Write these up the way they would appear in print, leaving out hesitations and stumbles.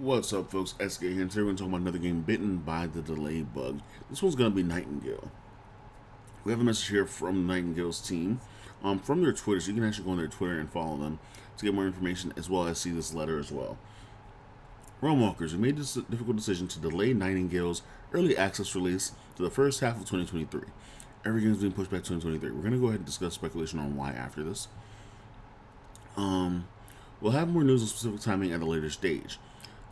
What's up, folks? SK here, and today we're going to talk about another game, Bitten by the Delay Bug. This one's going to be Nightingale. We have a message here from Nightingale's team, from their Twitter, so you can actually go on their Twitter and follow them to get more information, as well as see this letter as well. Realmwalkers, we made this difficult decision to delay Nightingale's early access release to the first half of 2023. Every game is being pushed back to 2023. We're going to go ahead and discuss speculation on why after this. We'll have more news on specific timing at a later stage.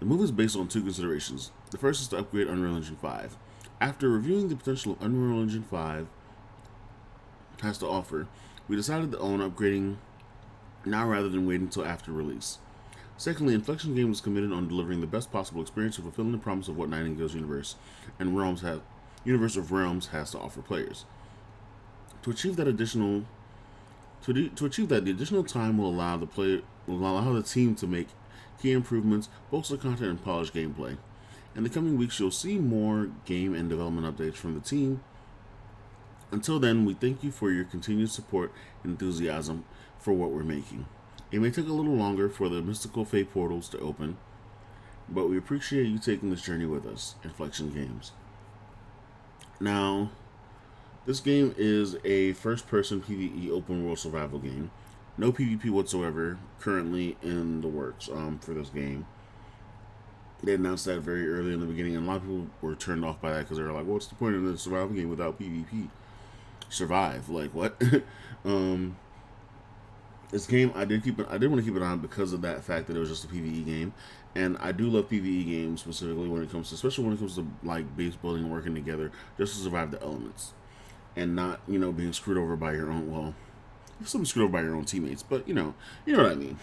The move is based on two considerations. The first is to upgrade Unreal Engine 5. After reviewing the potential Unreal Engine 5 has to offer, we decided to own upgrading now rather than waiting until after release. Secondly, Inflection Games is committed on delivering the best possible experience and fulfilling the promise of what Nightingale's universe of Realms has to offer players. To achieve that, the additional time will allow the team to make key improvements, bolster content, and polish gameplay. In the coming weeks, you'll see more game and development updates from the team. Until then, we thank you for your continued support and enthusiasm for what we're making. It may take a little longer for the mystical fate portals to open, but we appreciate you taking this journey with us, Inflection Games. Now, this game is a first-person PVE open-world survival game. No PvP whatsoever currently in the works for this game. They announced that very early in the beginning, and a lot of people were turned off by that because they were like, "What's the point of the survival game without PvP? Survive, like what?" This game, I did want to keep it on because of that fact that it was just a PvE game, and I do love PvE games specifically especially when it comes to like base building and working together just to survive the elements, and not being screwed over by your own. Well, you're still be screwed over by your own teammates, but you know what I mean.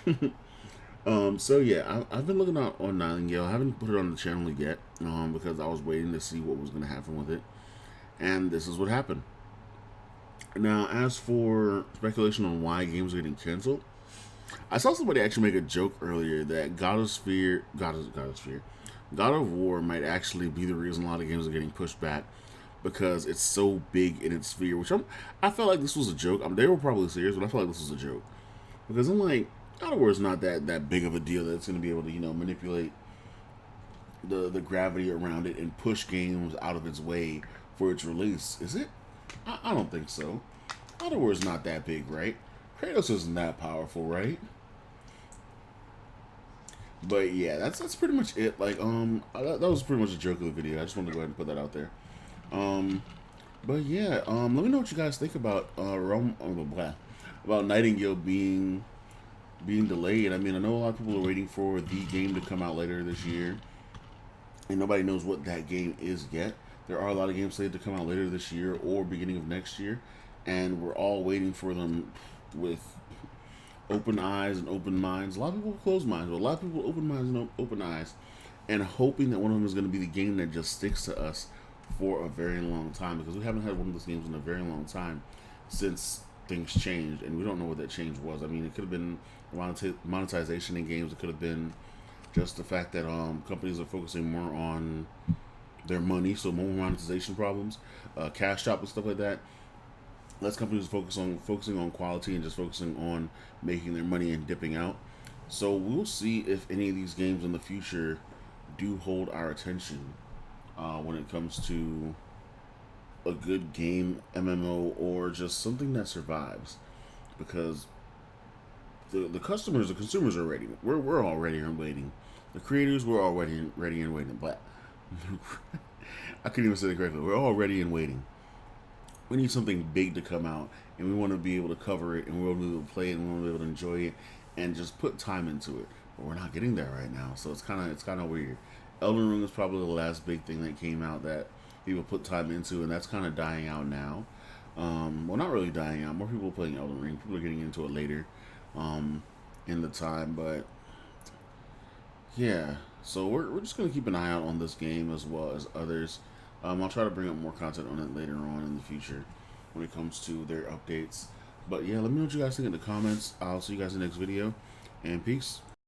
So yeah, I've been looking out on Nightingale. I haven't put it on the channel yet because I was waiting to see what was going to happen with it, and this is what happened. Now, as for speculation on why games are getting canceled, I saw somebody actually make a joke earlier that God of War might actually be the reason a lot of games are getting pushed back because it's so big in its sphere. I felt like this was a joke. They were probably serious, but I felt like this was a joke because I'm like, God of War is not that big of a deal that it's going to be able to manipulate the gravity around it and push games out of its way for its release. Is it? I don't think so. God of War is not that big, right? Kratos isn't that powerful, right? But yeah, that's pretty much it. Like, that was pretty much a joke of the video. I just wanted to go ahead and put that out there. But yeah, let me know what you guys think about about Nightingale being delayed. I mean, I know a lot of people are waiting for the game to come out later this year, and nobody knows what that game is yet. There are a lot of games slated to come out later this year or beginning of next year, and we're all waiting for them with open eyes and open minds. A lot of people close minds, but a lot of people open minds and open eyes, and hoping that one of them is going to be the game that just sticks to us for a very long time, because we haven't had one of those games in a very long time since things changed, and we don't know what that change was. I mean, it could have been monetization in games. It could have been just the fact that companies are focusing more on their money, so more monetization problems, cash shop and stuff like that. Less companies focusing on quality and just focusing on making their money and dipping out. So we'll see if any of these games in the future do hold our attention when it comes to a good game, MMO, or just something that survives, because the consumers are ready. We're all ready and waiting. The creators, we're all ready and waiting. But I couldn't even say it correctly. We're all ready and waiting. We need something big to come out, and we want to be able to cover it, and we want to be able to play it, and we want to be able to enjoy it, and just put time into it. But we're not getting there right now, so it's kind of weird. Elden Ring is probably the last big thing that came out that people put time into, and that's kind of dying out now. Well, not really dying out. More people are playing Elden Ring. People are getting into it later in the time, but yeah. So we're just going to keep an eye out on this game as well as others. I'll try to bring up more content on it later on in the future when it comes to their updates. But yeah, let me know what you guys think in the comments. I'll see you guys in the next video, and peace.